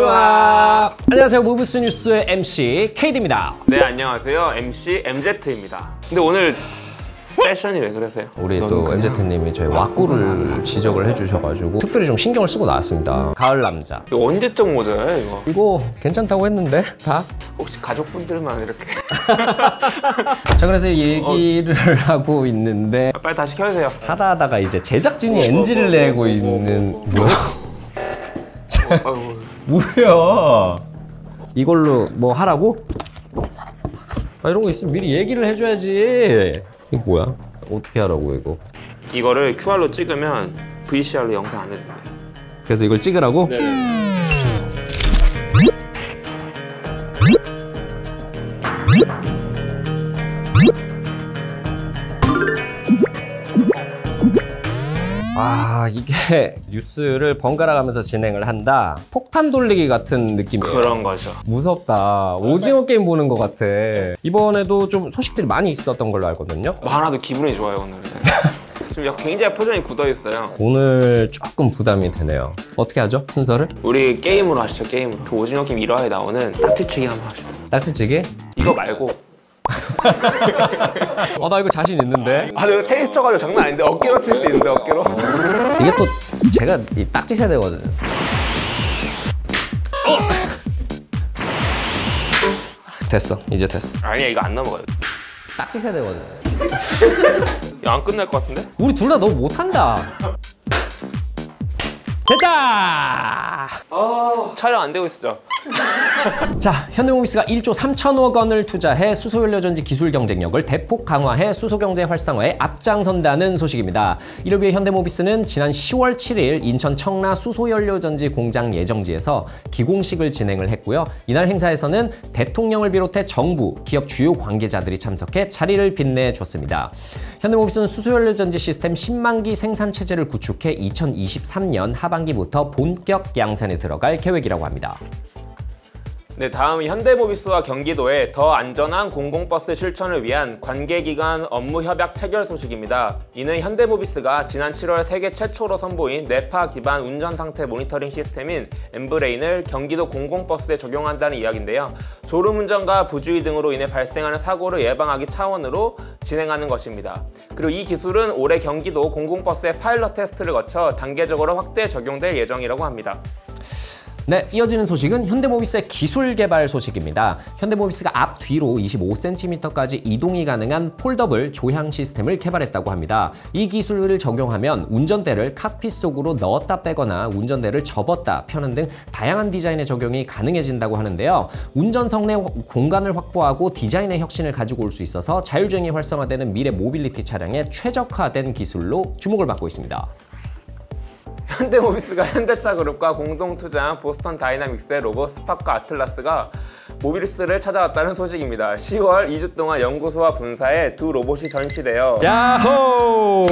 으아. 안녕하세요, 무브스 뉴스의 MC KD입니다. 네, 안녕하세요, MC MZ입니다. 근데 오늘 패션이 왜 그러세요? 우리 또 MZ님이 저희 왁구를 지적을 해주셔가지고 특별히 좀 신경을 쓰고 나왔습니다. 가을 남자. 이거 언제적 모자예요, 이거? 이거 괜찮다고 했는데 다? 혹시 가족분들만 이렇게? 자, 그래서 얘기를 하고 있는데 빨리 다시 켜주세요. 하다가 이제 제작진이 NG를 내고 있는 뭐야? 뭐야? 이걸로 뭐 하라고? 이런 거 있으면 미리 얘기를 해줘야지. 이거 뭐야? 어떻게 하라고 이거? 이거를 QR로 찍으면 VCR로 영상 안 해줍니다. 그래서 이걸 찍으라고? 네. 이게 뉴스를 번갈아 가면서 진행을 한다. 폭탄 돌리기 같은 느낌이에요. 그런 거죠. 무섭다. 오징어 게임 보는 것 같아. 이번에도 좀 소식들이 많이 있었던 걸로 알거든요. 하나도 기분이 좋아요, 오늘은. 지금 약간 굉장히 표정이 굳어 있어요. 오늘 조금 부담이 되네요. 어떻게 하죠? 순서를? 우리 게임으로 하시죠, 게임으로. 그 오징어 게임 1화에 나오는 딱지치기 한번 하시죠. 딱지치기? 이거 말고. 나 이거 자신 있는데? 이거 테니스 쳐가지고 장난 아닌데 어깨로 칠 수 있는데 어깨로? 이게 또 제가 이 딱지 세대거든요. 됐어, 이제 됐어. 아니야, 이거 안 넘어가요. 딱지 세대거든요. 야, 안 끝날 것 같은데? 우리 둘 다 너무 못한다. 됐다! 촬영 안 되고 있었죠? 자, 현대모비스가 1조 3천억 원을 투자해 수소연료전지 기술 경쟁력을 대폭 강화해 수소경제 활성화에 앞장선다는 소식입니다. 이를 위해 현대모비스는 지난 10월 7일 인천 청라 수소연료전지 공장 예정지에서 기공식을 진행을 했고요. 이날 행사에서는 대통령을 비롯해 정부, 기업 주요 관계자들이 참석해 자리를 빛내줬습니다. 현대모비스는 수소연료전지 시스템 10만 기 생산 체제를 구축해 2023년 하반기부터 본격 양산에 들어갈 계획이라고 합니다. 네, 다음은 현대모비스와 경기도의 더 안전한 공공버스 실천을 위한 관계기관 업무 협약 체결 소식입니다. 이는 현대모비스가 지난 7월 세계 최초로 선보인 뇌파 기반 운전상태 모니터링 시스템인 엠브레인을 경기도 공공버스에 적용한다는 이야기인데요. 졸음운전과 부주의 등으로 인해 발생하는 사고를 예방하기 차원으로 진행하는 것입니다. 그리고 이 기술은 올해 경기도 공공버스의 파일럿 테스트를 거쳐 단계적으로 확대 적용될 예정이라고 합니다. 네, 이어지는 소식은 현대모비스의 기술 개발 소식입니다. 현대모비스가 앞 뒤로 25cm까지 이동이 가능한 폴더블 조향 시스템을 개발했다고 합니다. 이 기술을 적용하면 운전대를 칵핏 속으로 넣었다 빼거나 운전대를 접었다 펴는 등 다양한 디자인의 적용이 가능해진다고 하는데요. 운전석 내 공간을 확보하고 디자인의 혁신을 가지고 올 수 있어서 자율주행이 활성화되는 미래 모빌리티 차량에 최적화된 기술로 주목을 받고 있습니다. 현대모비스가 현대차그룹과 공동투자한 보스턴 다이나믹스의 로봇 스파크 아틀라스가 모비리스를 찾아왔다는 소식입니다. 10월 2주 동안 연구소와 본사에 두 로봇이 전시되어 야호!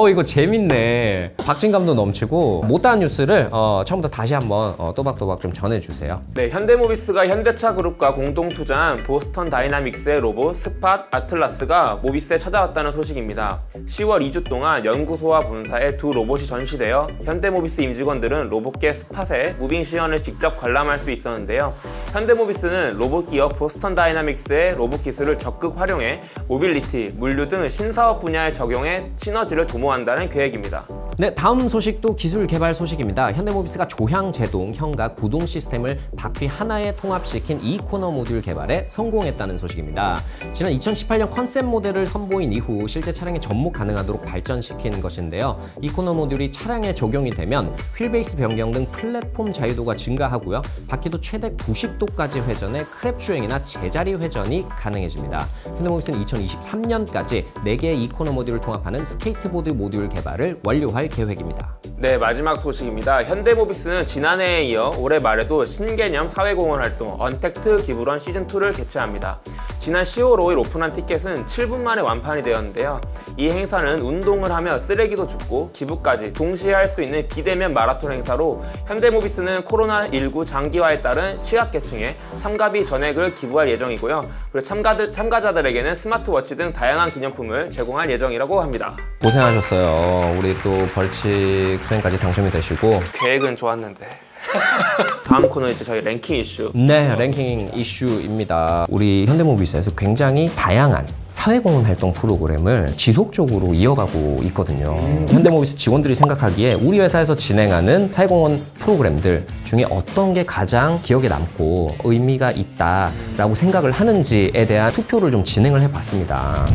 이거 재밌네. 박진감도 넘치고 못다한 뉴스를 처음부터 다시 한번 또박또박 좀 전해주세요. 네, 현대모비스가 현대차그룹과 공동투자한 보스턴 다이나믹스의 로봇 스팟 아틀라스가 모비스에 찾아왔다는 소식입니다. 10월 2주 동안 연구소와 본사에 두 로봇이 전시되어 현대모비스 임직원들은 로봇계 스팟의 무빙 시연을 직접 관람할 수 있었는데요. 현대모비스는 로봇 기업 보스턴 다이나믹스의 로봇 기술을 적극 활용해 모빌리티, 물류 등 신사업 분야에 적용해 시너지를 도모한다는 계획입니다. 네, 다음 소식도 기술 개발 소식입니다. 현대모비스가 조향 제동, 현가 구동 시스템을 바퀴 하나에 통합시킨 이코너 모듈 개발에 성공했다는 소식입니다. 지난 2018년 컨셉 모델을 선보인 이후 실제 차량에 접목 가능하도록 발전시킨 것인데요. 이코너 모듈이 차량에 적용이 되면 휠베이스 변경 등 플랫폼 자유도가 증가하고요. 바퀴도 최대 90도까지 회전해 크랩 주행이나 제자리 회전이 가능해집니다. 현대모비스는 2023년까지 4개의 이코너 모듈을 통합하는 스케이트보드 모듈 개발을 완료할 계획입니다. 네, 마지막 소식입니다. 현대모비스는 지난해에 이어 올해 말에도 신개념 사회공헌 활동 언택트 기부런 시즌2를 개최합니다. 지난 10월 5일 오픈한 티켓은 7분 만에 완판이 되었는데요. 이 행사는 운동을 하며 쓰레기도 줍고 기부까지 동시에 할 수 있는 비대면 마라톤 행사로 현대모비스는 코로나19 장기화에 따른 취약계층에 참가비 전액을 기부할 예정이고요. 그리고 참가자들에게는 스마트워치 등 다양한 기념품을 제공할 예정이라고 합니다. 고생하셨어요. 우리 또 벌칙 수행까지 당첨이 되시고. 계획은 좋았는데 다음 코너 이제 저희 랭킹 이슈. 네, 랭킹 이슈입니다. 우리 현대모비스에서 굉장히 다양한 사회공헌 활동 프로그램을 지속적으로 이어가고 있거든요. 현대모비스 직원들이 생각하기에 우리 회사에서 진행하는 사회공헌 프로그램들 중에 어떤 게 가장 기억에 남고 의미가 있다라고 생각을 하는지에 대한 투표를 좀 진행을 해봤습니다.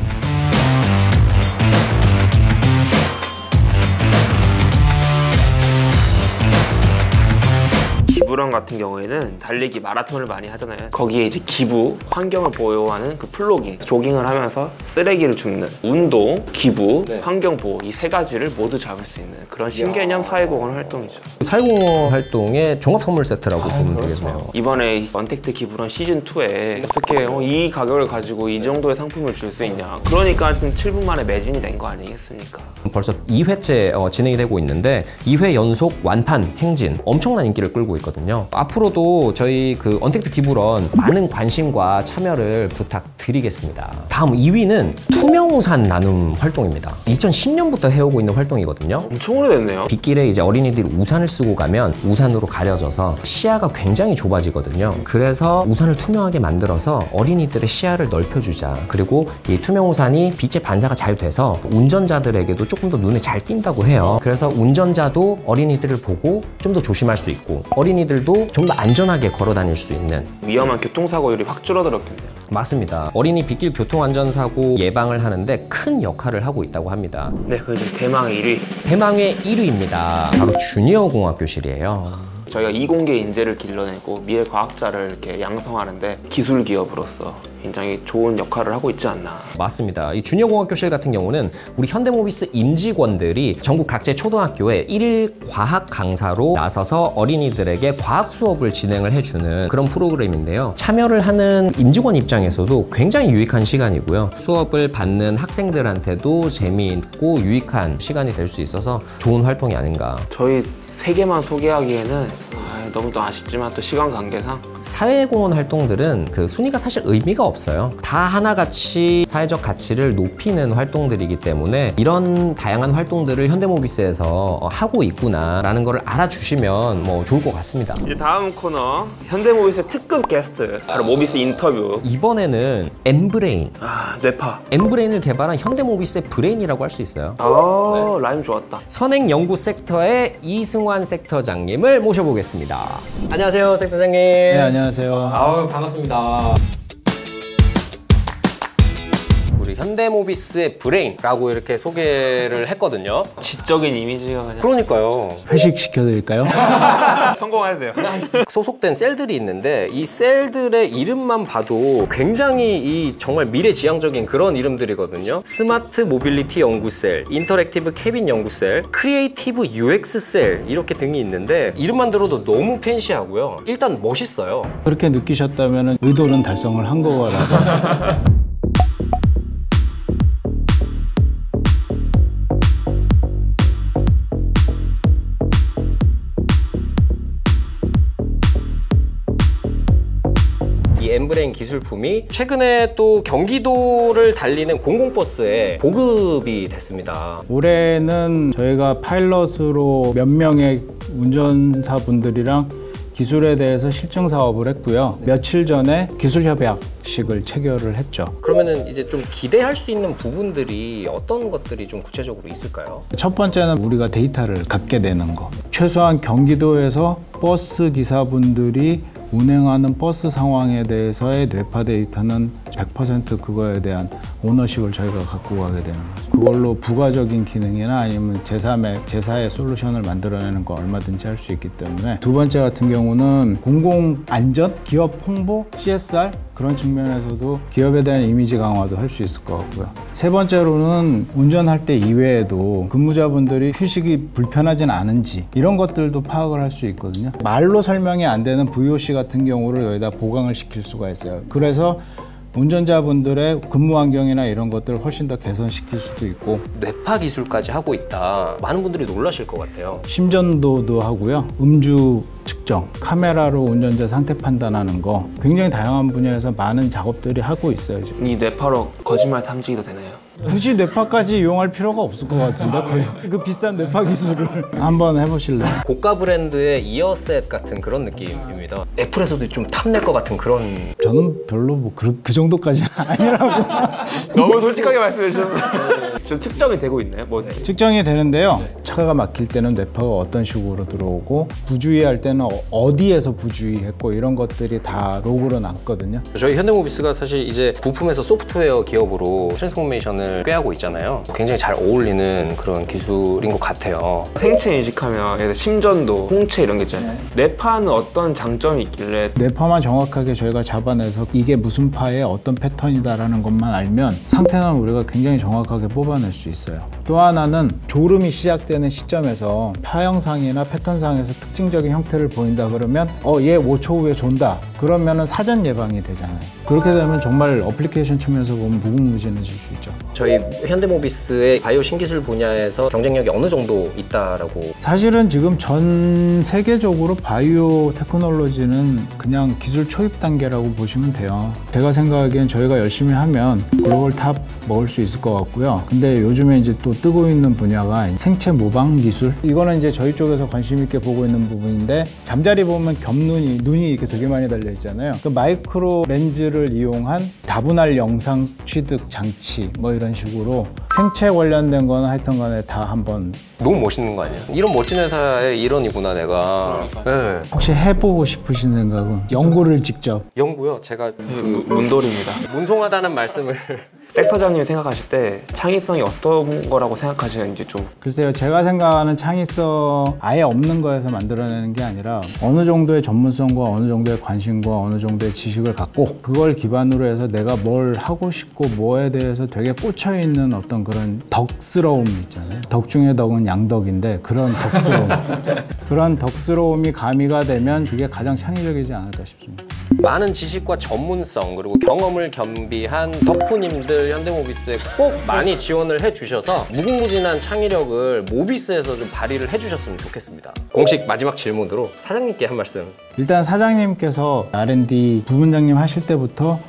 기부런 같은 경우에는 달리기 마라톤을 많이 하잖아요. 거기에 이제 기부, 환경을 보호하는 그 플로깅, 조깅을 하면서 쓰레기를 줍는 운동, 기부, 환경 보호 이 세 가지를 모두 잡을 수 있는 그런 신개념 사회공헌 활동이죠. 사회공헌 활동의 종합 선물 세트라고 보면 되겠네요. 이번에 언택트 기부런 시즌2에 어떻게 이 가격을 가지고 이 정도의 상품을 줄 수 있냐. 그러니까 지금 7분 만에 매진이 된 거 아니겠습니까? 벌써 2회째 진행이 되고 있는데 2회 연속 완판 행진 엄청난 인기를 끌고 있거든요. 앞으로도 저희 그 언택트 기부런 많은 관심과 참여를 부탁드리겠습니다. 다음 2위는 투명 우산 나눔 활동입니다. 2010년부터 해오고 있는 활동이거든요. 엄청 오래됐네요. 빗길에 이제 어린이들이 우산을 쓰고 가면 우산으로 가려져서 시야가 굉장히 좁아지거든요. 그래서 우산을 투명하게 만들어서 어린이들의 시야를 넓혀주자. 그리고 이 투명 우산이 빛의 반사가 잘 돼서 운전자들에게도 조금 더 눈에 잘 띈다고 해요. 그래서 운전자도 어린이들을 보고 좀 더 조심할 수 있고 어린이들도 좀 더 안전하게 걸어 다닐 수 있는 위험한 교통사고율이 확 줄어들었겠네요. 맞습니다. 어린이 빗길 교통안전사고 예방을 하는데 큰 역할을 하고 있다고 합니다. 네, 그 이제 대망의 1위. 대망의 1위입니다. 바로 주니어 공학교실이에요. 저희가 이공계 인재를 길러내고 미래 과학자를 이렇게 양성하는데 기술 기업으로서 굉장히 좋은 역할을 하고 있지 않나. 맞습니다. 이 주니어 공학교실 같은 경우는 우리 현대모비스 임직원들이 전국 각지 초등학교에 1일 과학 강사로 나서서 어린이들에게 과학 수업을 진행을 해주는 그런 프로그램인데요. 참여를 하는 임직원 입장에서도 굉장히 유익한 시간이고요. 수업을 받는 학생들한테도 재미있고 유익한 시간이 될 수 있어서 좋은 활동이 아닌가. 저희 3개만 소개하기에는 너무 또 아쉽지만 또 시간 관계상 사회공헌 활동들은 그 순위가 사실 의미가 없어요. 다 하나같이 사회적 가치를 높이는 활동들이기 때문에 이런 다양한 활동들을 현대모비스에서 하고 있구나라는 걸 알아주시면 뭐 좋을 것 같습니다. 이제 다음 코너 현대모비스 특급 게스트 바로 모비스 인터뷰. 이번에는 엠브레인. 뇌파. 엠브레인을 개발한 현대모비스의 브레인이라고 할 수 있어요. 라임 좋았다. 선행연구 섹터의 이승환 섹터장님을 모셔보겠습니다. 안녕하세요, 섹터장님. 네, 안녕하세요. 아우, 반갑습니다. 우리 현대모비스의 브레인라고 이렇게 소개를 했거든요. 지적인 이미지가 그냥 그러니까요. 회식 시켜드릴까요? 성공해야 돼요. 소속된 셀들이 있는데 이 셀들의 이름만 봐도 굉장히 이 정말 미래지향적인 그런 이름들이거든요. 스마트 모빌리티 연구셀, 인터랙티브 캐빈 연구셀, 크리에이티브 UX 셀 이렇게 등이 있는데 이름만 들어도 너무 팬시하고요. 일단 멋있어요. 그렇게 느끼셨다면 의도는 달성을 한 거라고. 이 엠브레인 기술품이 최근에 또 경기도를 달리는 공공버스에 보급이 됐습니다. 올해는 저희가 파일럿으로 몇 명의 운전사분들이랑 기술에 대해서 실증 사업을 했고요. 며칠 전에 기술 협약식을 체결을 했죠. 그러면은 이제 좀 기대할 수 있는 부분들이 어떤 것들이 좀 구체적으로 있을까요? 첫 번째는 우리가 데이터를 갖게 되는 거. 최소한 경기도에서 버스 기사분들이 운행하는 버스 상황에 대해서의 뇌파 데이터는 100% 그거에 대한 오너십을 저희가 갖고 가게 되는 거죠. 그걸로 부가적인 기능이나 아니면 제4의 솔루션을 만들어내는 거 얼마든지 할 수 있기 때문에. 두 번째 같은 경우는 공공안전, 기업 홍보, CSR 그런 측면에서도 기업에 대한 이미지 강화도 할 수 있을 것 같고요. 세 번째로는 운전할 때 이외에도 근무자분들이 휴식이 불편하진 않은지 이런 것들도 파악을 할 수 있거든요. 말로 설명이 안 되는 VOC 같은 경우를 여기다 보강을 시킬 수가 있어요. 그래서 운전자분들의 근무 환경이나 이런 것들을 훨씬 더 개선시킬 수도 있고. 뇌파 기술까지 하고 있다. 많은 분들이 놀라실 것 같아요. 심전도도 하고요. 음주 측정, 카메라로 운전자 상태 판단하는 거 굉장히 다양한 분야에서 많은 작업들이 하고 있어요. 지금. 이 뇌파로 거짓말 탐지기도 되나요? 굳이 뇌파까지 이용할 필요가 없을 것 같은데 그 비싼 뇌파 기술을 한번 해보실래요? 고가 브랜드의 이어셋 같은 그런 느낌입니다. 애플에서도 좀 탐낼 것 같은 그런. 저는 별로 뭐 그 정도까지는 아니라고. 너무 솔직하게 말씀해 주셨어요. 지금 측정이 되고 있나요? 뭐 측정이 되는데요. 차가 막힐 때는 뇌파가 어떤 식으로 들어오고 부주의할 때는 어디에서 부주의했고 이런 것들이 다 로그로 남거든요. 저희 현대모비스가 사실 이제 부품에서 소프트웨어 기업으로 트랜스포메이션을 꾀하고 있잖아요. 굉장히 잘 어울리는 그런 기술인 것 같아요. 생체 인식하면 예를 들어 심전도, 홍채 이런 게 있잖아요. 뇌파는 어떤 장점이 있길래 뇌파만 정확하게 저희가 잡아내서 이게 무슨 파의 어떤 패턴이다라는 것만 알면 상태는 우리가 굉장히 정확하게 뽑아낼 수 있어요. 또 하나는 졸음이 시작되는 시점에서 파 형상이나 패턴상에서 특징적인 형태를 보인다 그러면 얘 5초 후에 존다. 그러면은 사전 예방이 되잖아요. 그렇게 되면 정말 어플리케이션 측면에서 보면 무궁무진해질 수 있죠. 저희 현대모비스의 바이오 신기술 분야에서 경쟁력이 어느 정도 있다라고. 사실은 지금 전 세계적으로 바이오 테크놀로지는 그냥 기술 초입 단계라고 보시면 돼요. 제가 생각하기엔 저희가 열심히 하면 글로벌 탑 먹을 수 있을 것 같고요. 근데 요즘에 이제 또 뜨고 있는 분야가 생체 모방 기술. 이거는 이제 저희 쪽에서 관심 있게 보고 있는 부분인데 잠자리 보면 눈이 이렇게 되게 많이 달려 있잖아요. 그 마이크로 렌즈를 이용한 다분할 영상 취득 장치 뭐 이런 식으로 생체 관련된 거는 하여튼 간에 다 한번. 너무 멋있는 거 아니에요? 이런 멋진 회사의 일원이구나 내가. 네. 혹시 해보고 싶으신 생각은 연구를 직접? 연구요? 제가 문돌입니다. 문송하다는 말씀을. 섹터장님이 생각하실 때 창의성이 어떤 거라고 생각하시는지 좀. 글쎄요, 제가 생각하는 창의성 아예 없는 거에서 만들어내는 게 아니라 어느 정도의 전문성과 어느 정도의 관심과 어느 정도의 지식을 갖고 그걸 기반으로 해서 내가 뭘 하고 싶고 뭐에 대해서 되게 꽂혀 있는 어떤 그런 덕스러움이 있잖아요. 덕 중에 덕은 양덕인데 그런 덕스러움 그런 덕스러움이 가미가 되면 그게 가장 창의적이지 않을까 싶습니다. 많은 지식과 전문성 그리고 경험을 겸비한 덕후님들 현대모비스에 꼭 많이 지원을 해주셔서 무궁무진한 창의력을 모비스에서 좀 발휘를 해주셨으면 좋겠습니다. 공식 마지막 질문으로 사장님께 한 말씀. 일단 사장님께서 R&D 부분장님 하실 때부터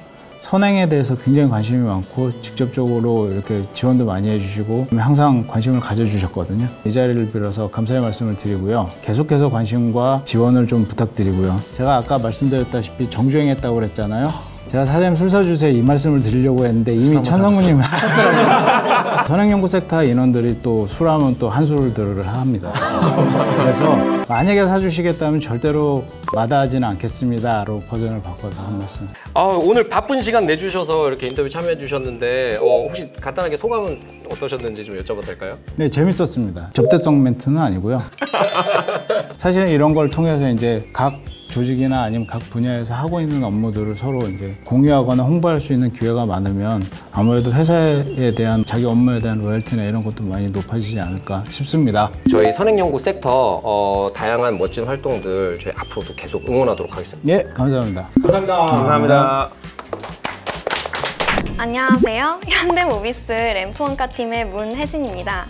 선행에 대해서 굉장히 관심이 많고 직접적으로 이렇게 지원도 많이 해주시고 항상 관심을 가져주셨거든요. 이 자리를 빌어서 감사의 말씀을 드리고요. 계속해서 관심과 지원을 좀 부탁드리고요. 제가 아까 말씀드렸다시피 정주행했다고 그랬잖아요. 제가 사장님 술 사주세요 이 말씀을 드리려고 했는데 이미 천상무님이 하셨더라고요. 선행연구섹터 인원들이 또 술하면 또 한술들을 합니다. 그래서 만약에 사주시겠다면 절대로 마다하지는 않겠습니다로 버전을 바꿔서 한 말씀. 오늘 바쁜 시간 내주셔서 이렇게 인터뷰 참여해 주셨는데 혹시 간단하게 소감은 어떠셨는지 좀 여쭤봐도 될까요? 네, 재밌었습니다. 접대성 멘트는 아니고요. 사실은 이런 걸 통해서 이제 각 조직이나 아니면 각 분야에서 하고 있는 업무들을 서로 이제 공유하거나 홍보할 수 있는 기회가 많으면 아무래도 회사에 대한 자기 업무에 대한 로열티나 이런 것도 많이 높아지지 않을까 싶습니다. 저희 선행연구 섹터 다양한 멋진 활동들 저희 앞으로도 계속 응원하도록 하겠습니다. 예, 감사합니다. 감사합니다. 안녕하세요. 현대모비스 램프원가 팀의 문혜진입니다.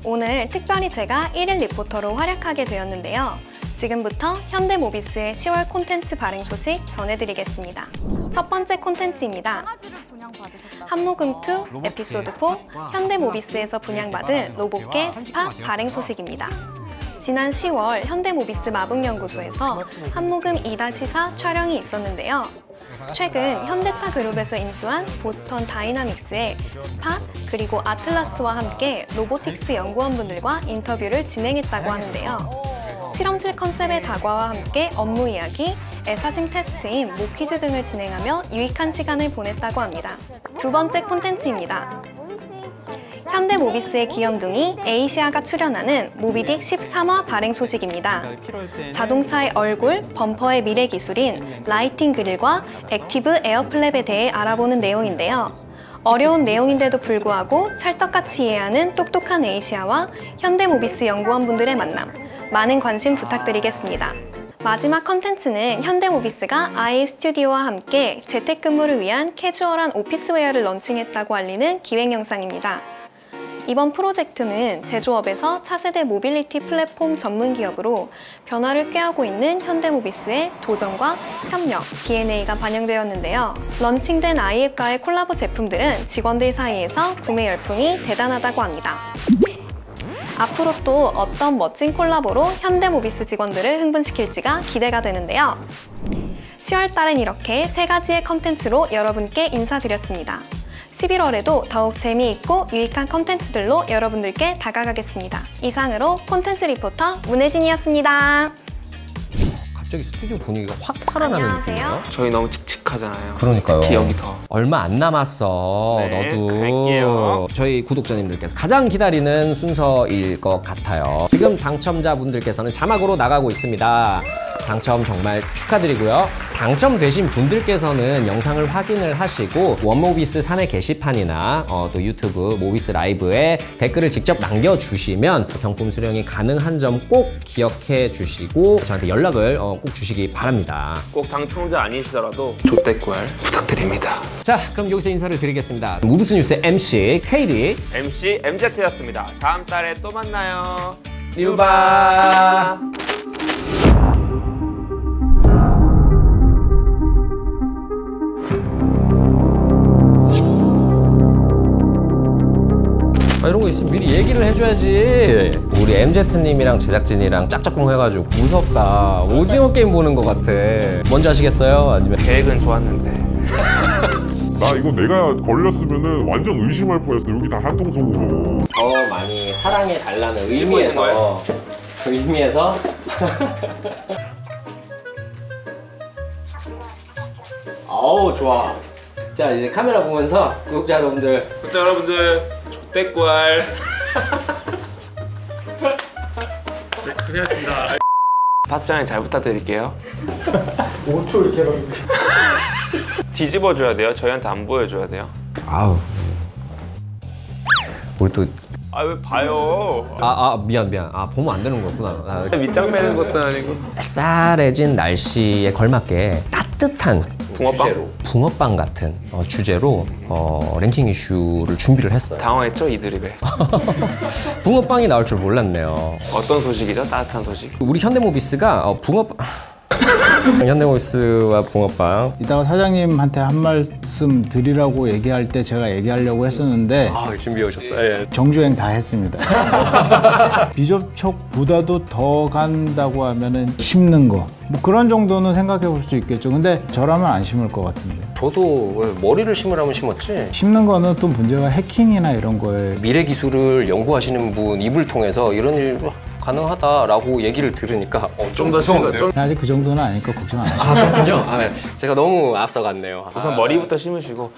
오늘 특별히 제가 1일 리포터로 활약하게 되었는데요. 지금부터 현대모비스의 10월 콘텐츠 발행 소식 전해드리겠습니다. 첫 번째 콘텐츠입니다. 한모금2 에피소드 4 현대모비스에서 분양받은 로봇계 스팟 발행 소식입니다. 지난 10월 현대모비스 마북연구소에서 한모금 2-4 촬영이 있었는데요. 최근 현대차 그룹에서 인수한 보스턴 다이나믹스의 스팟 그리고 아틀라스와 함께 로보틱스 연구원분들과 인터뷰를 진행했다고 하는데요. 실험실 컨셉의 다과와 함께 업무 이야기, 애사심 테스트인 모퀴즈 등을 진행하며 유익한 시간을 보냈다고 합니다. 두 번째 콘텐츠입니다. 현대모비스의 귀염둥이 에이시아가 출연하는 모비딕 13화 발행 소식입니다. 자동차의 얼굴, 범퍼의 미래 기술인 라이팅 그릴과 액티브 에어플랩에 대해 알아보는 내용인데요. 어려운 내용인데도 불구하고 찰떡같이 이해하는 똑똑한 에이시아와 현대모비스 연구원분들의 만남, 많은 관심 부탁드리겠습니다. 마지막 컨텐츠는 현대모비스가 아이브 스튜디오와 함께 재택근무를 위한 캐주얼한 오피스웨어를 런칭했다고 알리는 기획 영상입니다. 이번 프로젝트는 제조업에서 차세대 모빌리티 플랫폼 전문 기업으로 변화를 꾀하고 있는 현대모비스의 도전과 협력, DNA가 반영되었는데요. 런칭된 i앱과의 콜라보 제품들은 직원들 사이에서 구매 열풍이 대단하다고 합니다. 앞으로 또 어떤 멋진 콜라보로 현대모비스 직원들을 흥분시킬지가 기대가 되는데요. 10월 달엔 이렇게 3가지의 컨텐츠로 여러분께 인사드렸습니다. 11월에도 더욱 재미있고 유익한 컨텐츠들로 여러분들께 다가가겠습니다. 이상으로 콘텐츠 리포터 문혜진이었습니다. 갑자기 스튜디오 분위기가 확 살아나는 안녕하세요. 느낌이에요. 저희 너무 칙칙하잖아요. 그러니까요. 특히 여기 더. 얼마 안 남았어. 네, 너도. 갈게요. 저희 구독자님들께서 가장 기다리는 순서일 것 같아요. 지금 당첨자분들께서는 자막으로 나가고 있습니다. 당첨 정말 축하드리고요. 당첨되신 분들께서는 영상을 확인을 하시고 원모비스 사내 게시판이나 또 유튜브 모비스 라이브에 댓글을 직접 남겨주시면 경품 수령이 가능한 점 꼭 기억해 주시고 저한테 연락을 꼭 주시기 바랍니다. 꼭 당첨자 아니시더라도 조태꿀 부탁드립니다. 자, 그럼 여기서 인사를 드리겠습니다. 모비스 뉴스의 MC KD MC MZ였습니다. 다음 달에 또 만나요. 뉴바. 이런 거 있으면 미리 얘기를 해줘야지. 우리 MZ님이랑 제작진이랑 짝짝꿍 해가지고 무섭다. 오징어 게임 보는 것 같아. 뭔지 아시겠어요? 아니면 계획은 좋았는데. 나 이거 내가 걸렸으면은 완전 의심할 뻔했어. 여기 다 한통속으로. 더 많이 사랑해 달라는 찍고 있는 거예요? 의미에서 어우 좋아. 자, 이제 카메라 보면서 구독자 여러분들 구독자 여러분들 조태꿀. 고생하셨습니다. 파스장님 잘 부탁드릴게요. 5초 이렇게 해가지고. 뒤집어줘야 돼요. 저희한테 안 보여줘야 돼요. 아우 우리 또 아 왜 봐요? 미안 보면 안 되는 거구나. 밑장 빼는 것도 아니고. 쌀쌀해진 날씨에 걸맞게 따뜻한 붕어빵? 붕어빵 같은 주제로 랭킹 이슈를 준비를 했어요. 당황했죠 이 드립에. 붕어빵이 나올 줄 몰랐네요. 어떤 소식이죠? 따뜻한 소식? 우리 현대모비스가 붕어빵 현대모비스와 붕어빵. 이따가 사장님한테 한 말씀 드리라고 얘기할 때 제가 얘기하려고 했었는데 준비해 오셨어요. 예. 정주행 다 했습니다. 비접촉보다도 더 간다고 하면은 심는 거. 뭐 그런 정도는 생각해 볼 수 있겠죠. 근데 저라면 안 심을 것 같은데. 저도 머리를 심으라면 심었지. 심는 거는 또 문제가 해킹이나 이런 거에 미래 기술을 연구하시는 분 입을 통해서 이런 일 가능하다라고 얘기를 들으니까 좀 더 무서운데요? 아직 그 정도는 아니까 걱정 안 하시고. 그렇군요. 제가 너무 앞서갔네요. 우선 머리부터 심으시고.